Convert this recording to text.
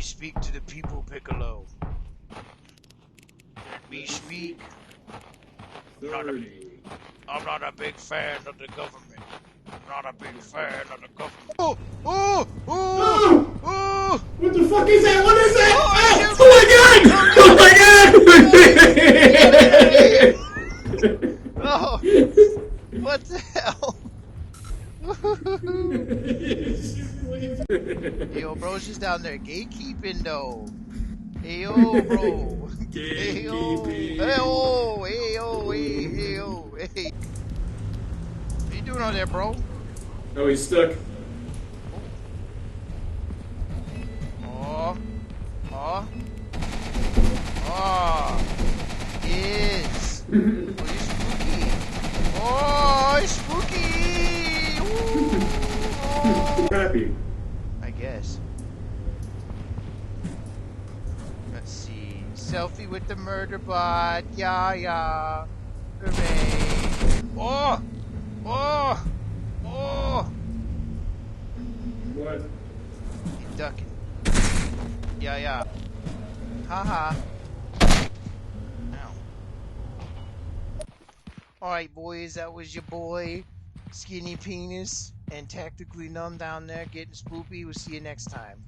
speak to the people, Piccolo. Let me speak. 30. I'm not a big fan of the government. I'm not a big fan of the government. Oh! Oh! Oh! Oh! What the fuck is that? What is that? Oh! What the hell? Yo, bro's just down there gatekeeping though. Hey yo, bro. Hey yo. Hey yo. Hey yo. Hey yo. Hey. What you doing out there, bro? Oh, he's stuck. Oh. Oh. Oh. Yes. Oh, you're spooky. Oh, it's spooky. Ooh. Oh. Happy. I guess. Let's see. Selfie with the murder bot. Yeah, yeah. Hooray. Oh! Oh! Oh! What? He's ducking. Yeah, yeah. Haha. Ow. Alright, boys, that was your boy, Skinny Penis, and Tactically Numb down there getting spoopy. We'll see you next time.